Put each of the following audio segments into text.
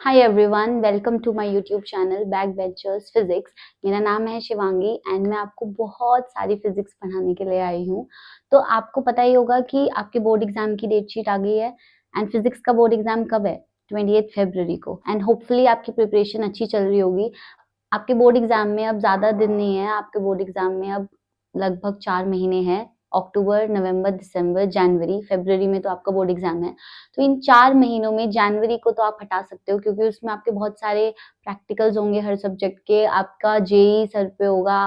Hi everyone, welcome to my YouTube channel back benchers physics. मेरा नाम है Shivangi and मैं आपको बहुत सारी फिजिक्स पढ़ाने के लिए आई हूँ। तो आपको पता ही होगा कि आपके बोर्ड एग्जाम की डेट शीट आ गई है एंड फिजिक्स का बोर्ड एग्जाम कब है? 28 फरवरी को। एंड होपफुली आपकी प्रिपरेशन अच्छी चल रही होगी। आपके बोर्ड एग्जाम में अब ज्यादा दिन नहीं है, आपके बोर्ड एग्जाम में अब लगभग 4 महीने हैं। अक्टूबर, नवंबर, दिसंबर, जनवरी, फरवरी में तो आपका बोर्ड एग्जाम है। तो इन 4 महीनों में जनवरी को तो आप हटा सकते हो, क्योंकि उसमें आपके बहुत सारे प्रैक्टिकल्स होंगे हर सब्जेक्ट के। आपका जेई सर पे होगा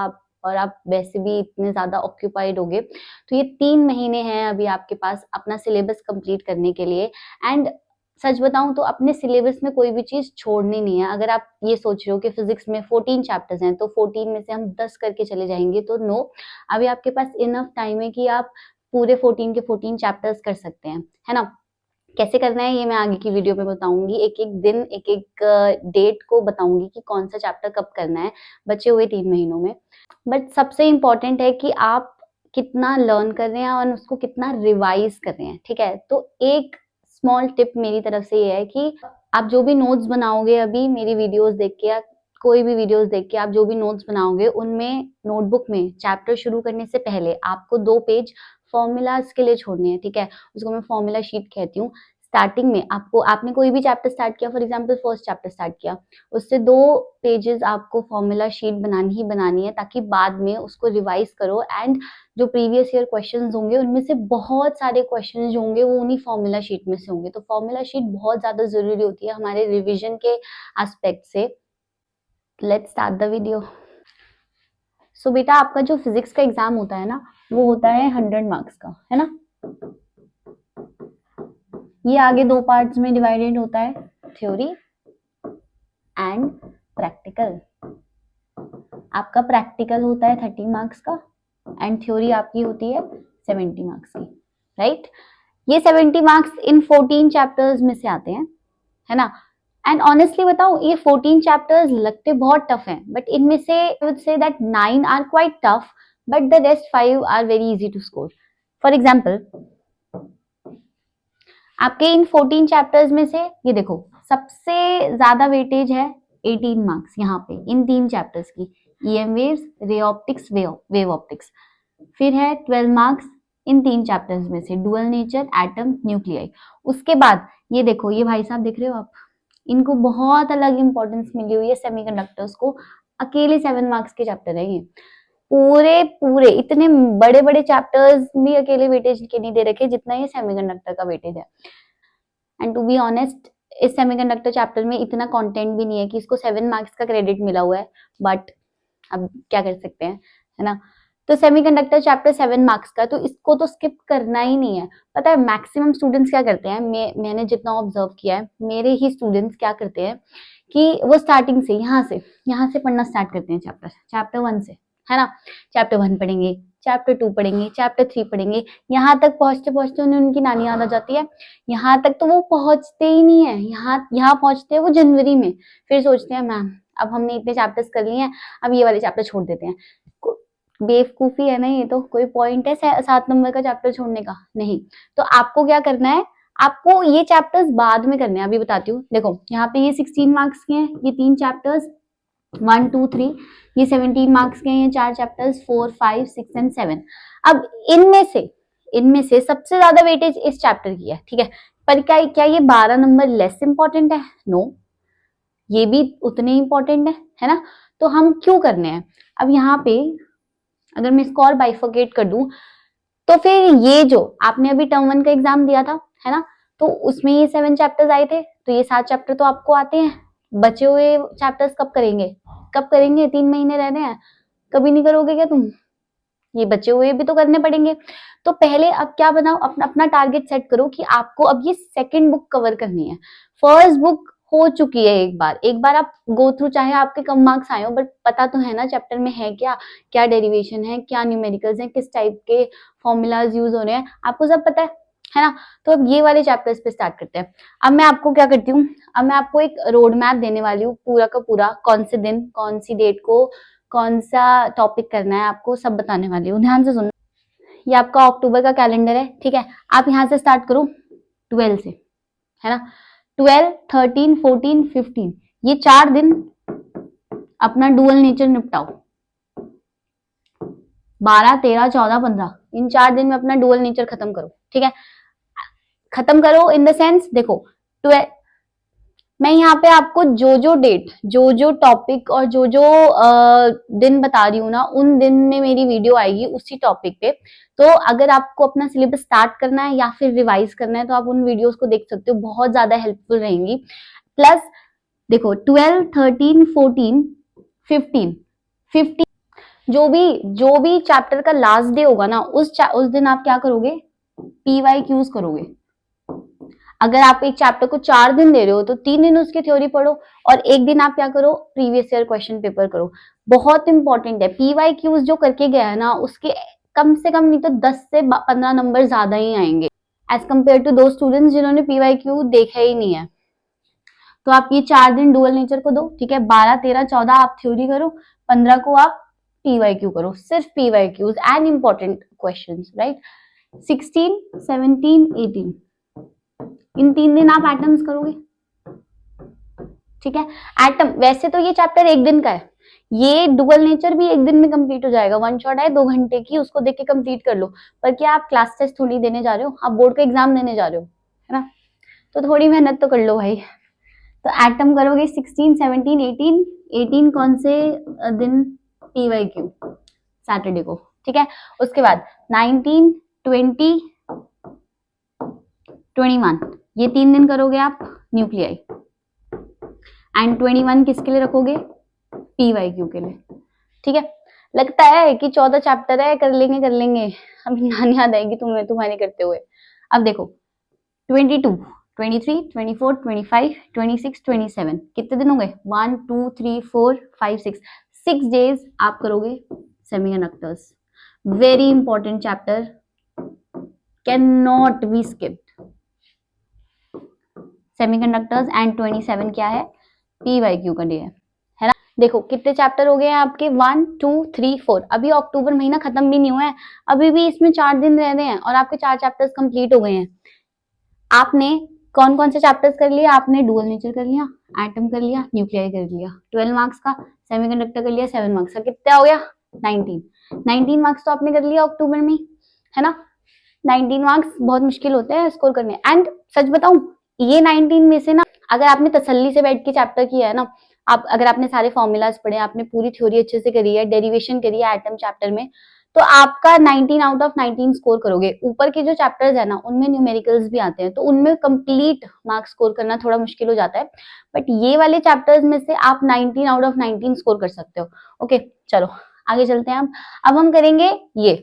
और आप वैसे भी इतने ज्यादा ऑक्यूपाइड होगे। तो ये 3 महीने हैं अभी आपके पास अपना सिलेबस कंप्लीट करने के लिए। एंड सच बताऊं तो अपने सिलेबस में कोई भी चीज छोड़नी नहीं है। अगर आप ये सोच रहे हो कि फिजिक्स में 14 चैप्टर्स हैं तो 14 में से हम 10 करके चले जाएंगे, तो नो। अभी आपके पास इनफ टाइम है कि आप पूरे 14 के 14 चैप्टर्स कर सकते हैं, है ना। कैसे करना है ये मैं आगे की वीडियो में बताऊंगी। एक एक दिन एक एक डेट को बताऊंगी कि कौन सा चैप्टर कब करना है बचे हुए 3 महीनों में। बट सबसे इम्पोर्टेंट है कि आप कितना लर्न कर रहे हैं और उसको कितना रिवाइज कर रहे हैं, ठीक है। तो एक स्मॉल टिप मेरी तरफ से ये है कि आप जो भी नोट्स बनाओगे अभी मेरी वीडियोस देख के या कोई भी वीडियोस देख के आप जो भी नोट्स बनाओगे उनमें नोटबुक में चैप्टर शुरू करने से पहले आपको 2 पेज फॉर्मूलाज के लिए छोड़ने हैं, ठीक है। उसको मैं फॉर्मूला शीट कहती हूँ। स्टार्टिंग में आपने कोई भी चैप्टर स्टार्ट किया, for example first chapter start किया, उससे 2 पेजेस आपको फॉर्मूला शीट बनानी ही बनानी है, ताकि बाद में उसको रिवाइज करो। एंड जो प्रीवियस ईयर क्वेश्चंस होंगे उनमें से बहुत सारे क्वेश्चंस जो होंगे वो उन्हीं फॉर्मूला शीट में से होंगे। तो फॉर्मूला शीट बहुत ज्यादा जरूरी होती है हमारे रिविजन के एस्पेक्ट से। Let's start the video. So बेटा, आपका जो फिजिक्स का एग्जाम होता है ना, वो होता है 100 मार्क्स का, है ना। ये आगे 2 पार्ट्स में डिवाइडेड होता है, थ्योरी एंड प्रैक्टिकल। आपका प्रैक्टिकल होता है 30 मार्क्स का एंड थ्योरी आपकी होती है 70 मार्क्स की, राइट। ये 70 मार्क्स इन 14 चैप्टर्स में से आते हैं, है ना। एंड ऑनेस्टली बताऊं, ये 14 चैप्टर्स लगते बहुत टफ हैं, बट इनमें से I would say that 9 are quite tough, but the rest 5 are very easy to score. For example, आपके इन 14 चैप्टर्स में से ये देखो, सबसे ज्यादा वेटेज है 18 मार्क्स यहाँ पे इन 3 चैप्टर्स की। EM waves, ray optics, wave optics. फिर है 12 मार्क्स इन 3 चैप्टर्स में से, डुअल नेचर, एटम, न्यूक्लियाई। उसके बाद ये देखो, ये भाई साहब दिख रहे हो आप, इनको बहुत अलग इंपॉर्टेंस मिली हुई है सेमीकंडक्टर्स को। अकेले 7 मार्क्स के चैप्टर है ये। पूरे पूरे इतने बड़े बड़े चैप्टर्स भी अकेले वेटेज के नहीं दे रखे जितना ये सेमीकंडक्टर का वेटेज है। एंड टू बी ऑनेस्ट, इस सेमीकंडक्टर चैप्टर में इतना कंटेंट भी नहीं है कि इसको 7 मार्क्स का क्रेडिट मिला हुआ है, बट अब क्या कर सकते हैं, है ना। तो सेमीकंडक्टर चैप्टर 7 मार्क्स का, तो इसको तो स्किप करना ही नहीं है। पता है मैक्सिमम स्टूडेंट्स क्या करते हैं, मैंने जितना ऑब्जर्व किया है, मेरे ही स्टूडेंट्स क्या करते हैं कि वो स्टार्टिंग से यहाँ से पढ़ना स्टार्ट करते हैं चैप्टर 1 से, है ना। चैप्टर 1 पढ़ेंगे, चैप्टर 2 पढ़ेंगे, चैप्टर 3 पढ़ेंगे, यहाँ तक पहुंचते पहुंचते उन्हें उनकी नानी याद आ जाती है। यहाँ तक तो वो पहुंचते ही नहीं है, यहाँ पहुंचते हैं वो जनवरी में। फिर सोचते हैं मैम अब हमने इतने चैप्टर्स कर लिए हैं, अब ये वाले चैप्टर छोड़ देते हैं। बेवकूफी है ना, ये तो कोई पॉइंट है 7 नंबर का चैप्टर छोड़ने का? नहीं। तो आपको क्या करना है, आपको ये चैप्टर्स बाद में करने हैं। अभी बताती हूँ, देखो यहाँ पे ये 16 मार्क्स के हैं ये 3 चैप्टर्स, 1, 2, 3। ये 17 मार्क्स के हैं ये 4 चैप्टर्स, 4, 5, 6 एंड 7। अब इनमें से सबसे ज्यादा वेटेज इस चैप्टर की है, ठीक है। पर क्या ये 12 नंबर लेस इंपॉर्टेंट है? नो, ये भी उतने इंपॉर्टेंट है ना। तो हम क्यों करने हैं? अब यहाँ पे अगर मैं इसको और बाइफर्केट कर दूं, तो फिर ये जो आपने अभी टर्म 1 का एग्जाम दिया था, है ना, तो उसमें ये 7 चैप्टर्स आए थे, तो ये 7 चैप्टर तो आपको आते हैं। बचे हुए चैप्टर्स कब करेंगे? 3 महीने रह रहे हैं, कभी नहीं करोगे क्या तुम? ये बचे हुए भी तो करने पड़ेंगे। तो पहले अब क्या बनाओ, अपना टारगेट सेट करो कि आपको अब ये सेकंड बुक कवर करनी है। फर्स्ट बुक हो चुकी है, एक बार आप गो थ्रू, चाहे आपके कम मार्क्स आए हो, बट पता तो है ना चैप्टर में है क्या, क्या डेरिवेशन है, क्या न्यूमेरिकल्स हैं, किस टाइप के फॉर्मूलाज यूज हो रहे हैं, आपको सब पता है ना। तो अब ये वाले चैप्टर्स पे स्टार्ट करते हैं। अब मैं आपको क्या करती हूँ, अब मैं आपको एक रोड मैप देने वाली हूँ, पूरा का पूरा, कौन से दिन कौन सी डेट को कौन सा टॉपिक करना है, आपको सब बताने वाली हूँ, ध्यान से सुनो। ये आपका अक्टूबर का कैलेंडर है, ठीक है। आप यहाँ से स्टार्ट करो 12 से, है ना। 12, 13, 14, 15 ये 4 दिन अपना डुअल नेचर निपटाओ। 12, 13, 14, 15 इन 4 दिन में अपना डुअल नेचर खत्म करो। ठीक है, खत्म करो इन द सेंस, देखो 12 मैं यहाँ पे आपको जो डेट, जो टॉपिक और जो दिन बता रही हूँ ना, उन दिन में मेरी वीडियो आएगी उसी टॉपिक पे। तो अगर आपको अपना सिलेबस स्टार्ट करना है या फिर रिवाइज करना है तो आप उन वीडियोस को देख सकते हो, बहुत ज्यादा हेल्पफुल रहेंगी। प्लस देखो 12, 13, 14, 15 जो भी चैप्टर का लास्ट डे होगा ना, उस दिन आप क्या करोगे, PYQs करोगे। अगर आप एक चैप्टर को 4 दिन दे रहे हो तो 3 दिन उसकी थ्योरी पढ़ो और एक दिन आप क्या करो, प्रीवियस ईयर क्वेश्चन पेपर करो। बहुत इंपॉर्टेंट है। PYQs जो करके गया है ना, उसके कम से कम नहीं तो 10 से 15 नंबर ज्यादा ही आएंगे एज कम्पेयर टू दो स्टूडेंट्स जिन्होंने PYQ देखा ही नहीं है। तो आप ये 4 दिन डुअल नेचर को दो। ठीक है, 12, 13, 14 आप थ्योरी करो, 15 को आप PYQ करो, सिर्फ PYQs and important questions, right. 16, 17, 18 इन 3 दिन आप एटम्स करोगे। ठीक है, एटम वैसे तो ये चैप्टर एक दिन का है, ये डुअल नेचर भी एक दिन में कंप्लीट हो जाएगा। वन शॉट है 2 घंटे की, उसको देख के कंप्लीट कर लो। पर क्या आप क्लास टेस्ट थोड़ी देने जा रहे हो, आप बोर्ड का एग्जाम देने जा रहे हो, है ना, तो थोड़ी मेहनत तो कर लो भाई। तो एटम करोगे 16, 17, 18 18 कौन से दिन, PYQ सैटरडे को। ठीक है, उसके बाद 19, 20, 21 ये 3 दिन करोगे आप न्यूक्लियाई, एंड 21 किसके लिए रखोगे, PYQ के लिए। ठीक है, लगता है कि 14 चैप्टर है, कर लेंगे, अभी नानी याद आएगी तुम्हें तुम्हारे करते हुए। अब देखो 22, 23, 24, 25, 26, 27 कितने दिन हो गए, 1, 2, 3, 4, 5, 6 डेज आप करोगे semiconductors. Very important chapter, can not be skipped. Semiconductors and 27 क्या है, PYQ का डे है ना। देखो कितने चैप्टर हो गए हैं आपके, 1, 2, 3, 4। अभी अक्टूबर महीना खत्म भी नहीं हुआ है, अभी भी इसमें 4 दिन रह रहे हैं और आपके 4 चैप्टर्स कंप्लीट हो गए हैं। आपने कौन कौन से चैप्टर्स कर लिए, आपने डुअल नेचर कर लिया, एटम कर लिया, न्यूक्लियर कर लिया 12 मार्क्स का, सेमीकंडक्टर कर लिया 7 मार्क्स का, कितना हो गया 19 मार्क्स तो आपने कर लिया अक्टूबर में, है ना। 19 मार्क्स बहुत मुश्किल होते हैं स्कोर करने। एंड सच बताऊं, ये 19 में से ना, अगर आपने तसल्ली से बैठ के चैप्टर किया है ना, आप अगर आपने सारे फॉर्मूलाज पढ़े, आपने पूरी थ्योरी अच्छे से करी है, डेरिवेशन करी है एटम चैप्टर में, तो आपका 19 आउट ऑफ 19 स्कोर करोगे। ऊपर के जो चैप्टर्स है ना, उनमें न्यूमेरिकल्स भी आते हैं, तो उनमें कंप्लीट मार्क्स स्कोर करना थोड़ा मुश्किल हो जाता है, बट ये वाले चैप्टर्स में से आप 19 आउट ऑफ 19 स्कोर कर सकते हो। ओके, चलो आगे चलते हैं। अब हम करेंगे ये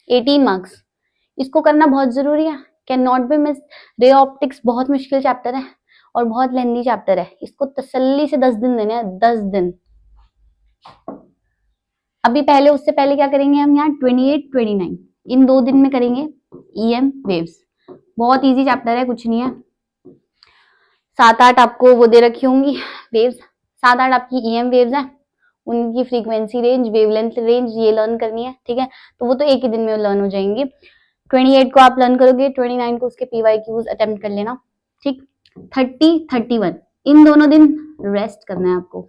18 मार्क्स, इसको करना बहुत जरूरी है, can not be miss. Ray optics बहुत मुश्किल चैप्टर है और बहुत लेंदी चैप्टर है, इसको तसल्ली से 10 दिन देने हैं, 10 दिन। अभी पहले, उससे पहले क्या करेंगे हम यहाँ 28, 29 इन 2 दिन में करेंगे EM वेव्स। बहुत इजी चैप्टर है, कुछ नहीं है। 7-8 आपको वो दे रखी होंगी वेव्स, 7-8 आपकी EM वेव्स हैं, उनकी फ्रीक्वेंसी रेंज, वेवलेंथ रेंज ये लर्न करनी है। ठीक है, तो वो तो एक ही दिन में लर्न हो जाएंगी। 28 को आप लर्न करोगे, 29 को उसके PYQs अटेम्प्ट कर लेना। ठीक, 30, 31 इन दोनों दिन रेस्ट करना है आपको।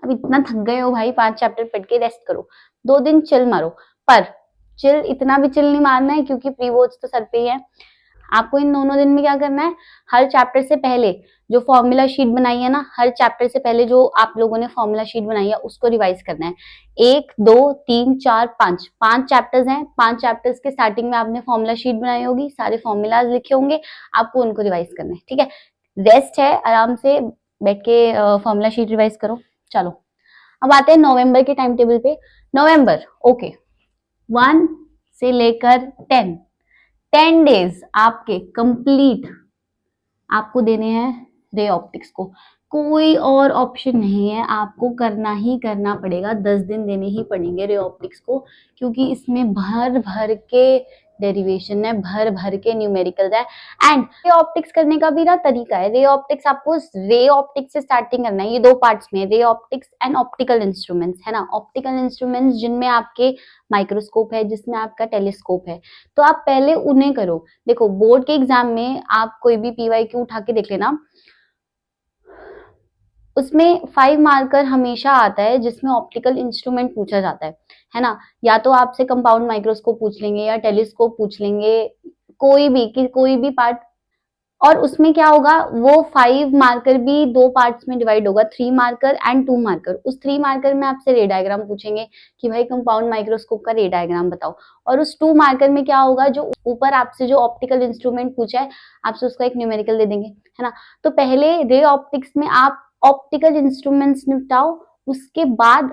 अब इतना थक गए हो भाई, 5 चैप्टर पढ़ के रेस्ट करो, 2 दिन चिल मारो। पर चिल इतना भी चिल नहीं मारना है क्योंकि प्री बोर्ड्स तो सर पे ही है। आपको इन दोनों दिन में क्या करना है, हर चैप्टर से पहले जो फॉर्मूला शीट बनाई है ना, हर चैप्टर से पहले जो आप लोगों ने फॉर्मूला शीट बनाई है उसको रिवाइज करना है। 1, 2, 3, 4, 5 चैप्टर्स हैं, 5 चैप्टर्स के स्टार्टिंग में आपने फॉर्मूला शीट बनाई होगी, सारे फॉर्मूलाज लिखे होंगे, आपको उनको रिवाइज करना है। ठीक है, रेस्ट है, आराम से बैठ के फॉर्मूला शीट रिवाइज करो। चलो अब आते हैं नवंबर के टाइम टेबल पे। नवंबर ओके, 1 से लेकर 10 डेज आपके कंप्लीट आपको देने हैं रे ऑप्टिक्स को। कोई और ऑप्शन नहीं है, आपको करना ही करना पड़ेगा, 10 दिन देने ही पड़ेंगे रे ऑप्टिक्स को, क्योंकि इसमें भर भर के डेरिवेशन है, भर भर के न्यूमेरिकल है। एंड रे ऑप्टिक्स करने का भी ना तरीका है। रे ऑप्टिक्स आपको रे ऑप्टिक्स से स्टार्टिंग करना है। ये दो पार्ट्स में, ray optics and optical instruments, है ना। ऑप्टिकल इंस्ट्रूमेंट्स जिनमें आपके माइक्रोस्कोप है, जिसमें आपका टेलीस्कोप है, तो आप पहले उन्हें करो। देखो बोर्ड के एग्जाम में आप कोई भी पीवाईक्यू उठा के देख लेना, उसमें 5 मार्कर हमेशा आता है जिसमें ऑप्टिकल इंस्ट्रूमेंट पूछा जाता है ना। या तो आपसे कंपाउंड माइक्रोस्कोप पूछ लेंगे या टेलीस्कोप पूछ लेंगे, कोई भी पार्ट। और उसमें क्या होगा, वो 5 मार्कर भी दो पार्ट्स में डिवाइड होगा, 3 मार्कर एंड 2 मार्कर। उस 3 मार्कर में आपसे रे डायग्राम पूछेंगे कि भाई कंपाउंड माइक्रोस्कोप का रे डायग्राम बताओ। और उस 2 मार्कर में क्या होगा, जो ऊपर आपसे जो ऑप्टिकल इंस्ट्रूमेंट पूछा है, आपसे उसका एक न्यूमेरिकल दे देंगे, है ना। तो पहले रे ऑप्टिक्स में आप ऑप्टिकल इंस्ट्रूमेंट्स निपटाओ, उसके बाद,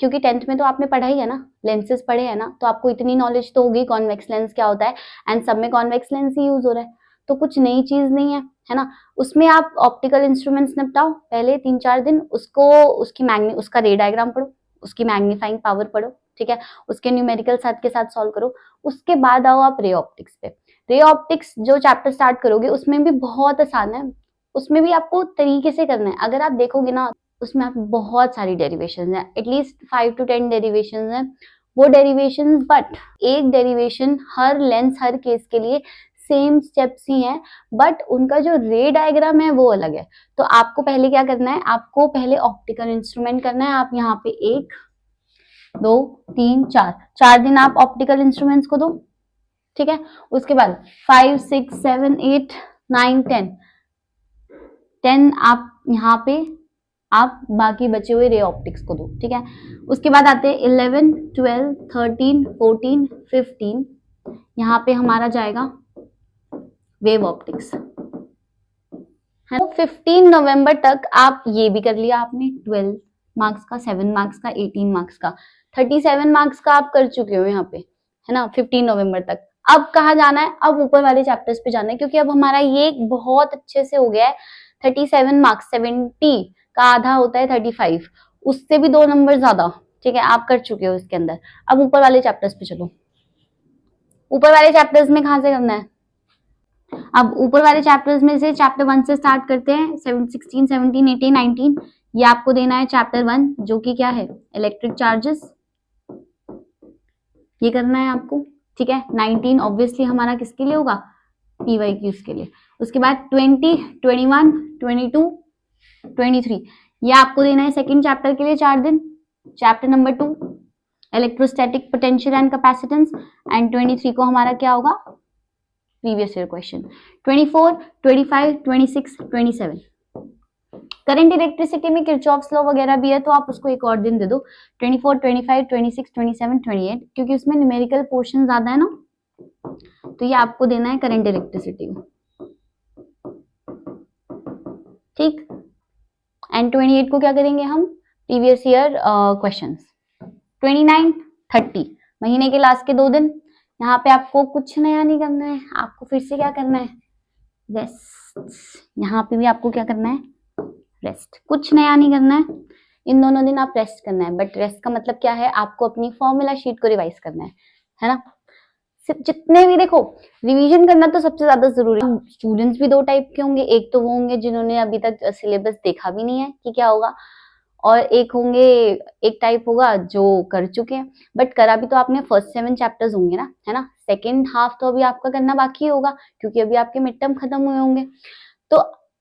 क्योंकि 10th में तो आपने पढ़ा ही है ना, लेंसेज पढ़े है ना, तो आपको इतनी नॉलेज तो होगी कॉन्वेक्स लेंस क्या होता है, एंड सब में कॉन्वेक्स लेंस ही यूज हो रहा है, तो कुछ नई चीज नहीं है ना। उसमें आप ऑप्टिकल इंस्ट्रूमेंट्स निपटाओ पहले 3-4 दिन, उसका रे डायग्राम पढ़ो, उसकी मैग्नीफाइंग पावर पढ़ो, ठीक है, उसके न्यूमेरिकल साथ के साथ सॉल्व करो। उसके बाद आओ आप रे ऑप्टिक्स पे। रे ऑप्टिक्स जो चैप्टर स्टार्ट करोगे उसमें भी बहुत आसान है, उसमें भी आपको तरीके से करना है। अगर आप देखोगे ना, उसमें आप बहुत सारी डेरिवेशन है, एटलीस्ट 5 to 10 डेरिवेशन है। वो डेरिवेशन, बट एक डेरिवेशन हर लेंस हर केस के लिए सेम स्टेप्स ही हैं, बट उनका जो रे डायग्राम है वो अलग है। तो आपको पहले क्या करना है, आपको पहले ऑप्टिकल इंस्ट्रूमेंट करना है। आप यहाँ पे 1 2 3 4 दिन आप ऑप्टिकल इंस्ट्रूमेंट्स को दो, ठीक है। उसके बाद 5 6 7 8 9 10 आप यहाँ पे आप बाकी बचे हुए रे ऑप्टिक्स को दो, ठीक है। उसके बाद आते हैं 11 12 13 14 15, यहाँ पे हमारा जाएगा वेव ऑप्टिक्स, है ना। 15 नवंबर तक आप ये भी कर लिया आपने, 12 मार्क्स का, 7 मार्क्स का, 18 मार्क्स का, 37 मार्क्स का आप कर चुके हो यहाँ पे, है ना, 15 नवंबर तक। अब कहाँ जाना है, अब ऊपर वाले चैप्टर्स पे जाना है, क्योंकि अब हमारा ये बहुत अच्छे से हो गया है। 37 मार्क्स, 70 का आधा होता है 35, उससे भी 2 नंबर ज्यादा, ठीक है, आप कर चुके हो इसके अंदर। अब ऊपर वाले चैप्टर्स पे चलो। ऊपर वाले चैप्टर्स में कहाँ से करना है, अब ऊपर वाले चैप्टर्स में से चैप्टर 1 से स्टार्ट करते हैं। 16 17 18 19, ये आपको देना है चैप्टर 1, जो कि क्या है, इलेक्ट्रिक चार्जेस, ये करना है आपको, ठीक है। 19 ऑब्वियसली हमारा किसके लिए होगा, पीवाईक्यूज के लिए। उसके बाद 20 21 22 23, ये आपको देना है सेकंड चैप्टर के लिए 4 दिन, chapter number 2 electrostatic potential and capacitance. And 23 को हमारा क्या होगा, previous year question. 24 25 26 27, current electricity में किरचॉफ्स लॉ वगैरह भी है, तो आप उसको एक और दिन दे दो, 24 25 26 27 28, क्योंकि उसमें न्यूमेरिकल पोर्शन ज्यादा है ना, तो ये आपको देना है करंट इलेक्ट्रिसिटी को, ठीक। एंड 28 को क्या करेंगे हम, प्रीवियस ईयर क्वेश्चंस। 29 30, महीने के लास्ट के 2 दिन, यहाँ पे आपको कुछ नया नहीं करना है, आपको फिर से क्या करना है, रेस्ट। यहाँ पे भी आपको क्या करना है, रेस्ट, कुछ नया नहीं करना है। इन दोनों दिन आप रेस्ट करना है, बट रेस्ट का मतलब क्या है, आपको अपनी फॉर्मूला शीट को रिवाइज करना है ना। जितने भी, देखो रिवीजन करना तो सबसे ज्यादा जरूरी है। स्टूडेंट्स भी 2 टाइप के होंगे, एक तो वो होंगे जिन्होंने अभी तक सिलेबस देखा भी नहीं है कि क्या होगा, और एक टाइप होगा जो कर चुके हैं, बट करा भी तो आपने फर्स्ट 7 चैप्टर्स होंगे ना, है ना। सेकेंड हाफ तो अभी आपका करना बाकी होगा, क्योंकि अभी आपके मिड टर्म खत्म हुए होंगे। तो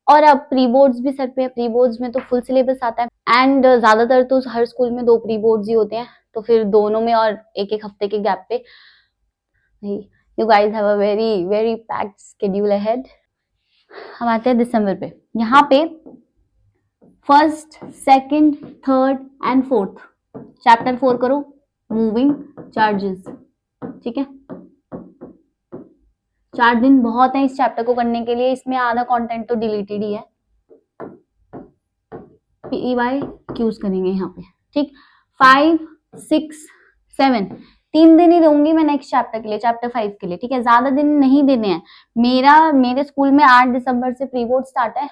और अब प्री बोर्ड्स भी सर पे है, प्री बोर्ड्स में तो फुल सिलेबस आता है, एंड ज्यादातर तो हर स्कूल में 2 प्री बोर्ड्स ही होते हैं, तो फिर दोनों में और एक हफ्ते के गैप पे, you guys have a very very packed schedule ahead. हम आते हैं दिसंबर पे, यहाँ पे 1st 2nd 3rd and 4th chapter 4 करो, मूविंग चार्जेस, ठीक है। 4 दिन बहुत है इस चैप्टर को करने के लिए, इसमें आधा कंटेंट तो डिलीटेड ही है। पीवाई क्यूज करेंगे यहाँ पे, ठीक। 5 6 7, 3 दिन ही दूंगी मैं नेक्स्ट चैप्टर के लिए, चैप्टर 5 के लिए, ठीक है, ज्यादा दिन नहीं देने हैं। मेरे स्कूल में 8 दिसंबर से प्री बोर्ड स्टार्ट है,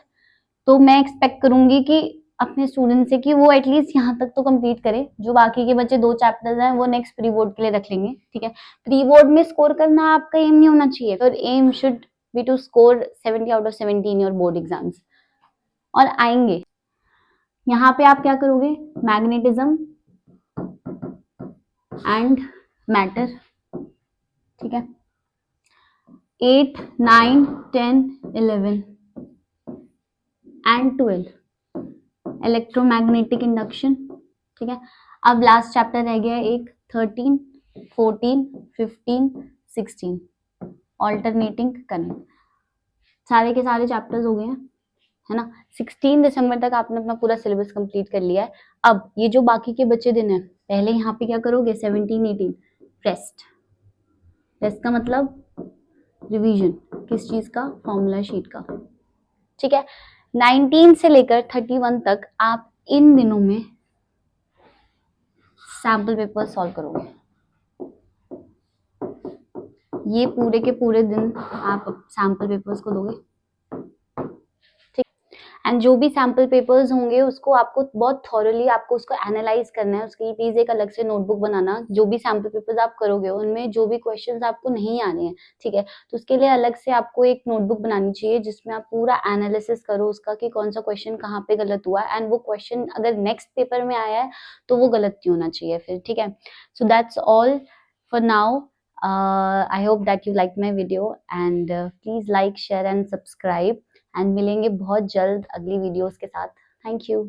तो मैं एक्सपेक्ट करूंगी कि अपने स्टूडेंट से कि वो एटलीस्ट यहाँ तक तो कंप्लीट करे, जो बाकी के बच्चे 2 चैप्टर्स हैं वो नेक्स्ट प्री बोर्ड के लिए रख लेंगे, ठीक है। प्री बोर्ड में स्कोर करना आपका एम नहीं होना चाहिए, और aim should be to score 70 out of 70 in your board exams. और आएंगे यहाँ पे आप क्या करोगे, मैग्नेटिज्म एंड मैटर, ठीक है। 8, 9, 10, 11 एंड 12 इलेक्ट्रोमैग्नेटिक इंडक्शन, ठीक है। अब लास्ट चैप्टर रह गया एक 13, 14, 15, 16 ऑल्टरनेटिंग करंट। सारे के सारे चैप्टर्स हो गए हैं, है ना। 16 दिसंबर तक आपने अपना पूरा सिलेबस कंप्लीट कर लिया है। अब ये जो बाकी के बचे दिन है, पहले यहाँ पे क्या करोगे, 17, 18 रेस्ट। रेस्ट का मतलब रिवीजन, किस चीज का, फॉर्मूला शीट का, ठीक है। 19 से लेकर 31 तक आप इन दिनों में सैम्पल पेपर सॉल्व करोगे। ये पूरे के पूरे दिन आप सैम्पल पेपर्स को दोगे, ठीक। एंड जो भी सैम्पल पेपर्स होंगे उसको आपको बहुत थॉरली आपको उसको एनालाइज करना है, उसकी प्लीज एक अलग से नोटबुक बनाना। जो भी सैम्पल पेपर्स आप करोगे उनमें जो भी क्वेश्चंस आपको नहीं आ रहे हैं, ठीक है, तो उसके लिए अलग से आपको एक नोटबुक बनानी चाहिए जिसमें आप पूरा एनालिसिस करो उसका कि कौन सा क्वेश्चन कहाँ पे गलत हुआ है, एंड वो क्वेश्चन अगर नेक्स्ट पेपर में आया है तो वो गलत नहीं होना चाहिए फिर, ठीक है। So that's all for now. I hope that you liked my video, and please like, share and subscribe, and मिलेंगे बहुत जल्द अगली वीडियोस के साथ। Thank you.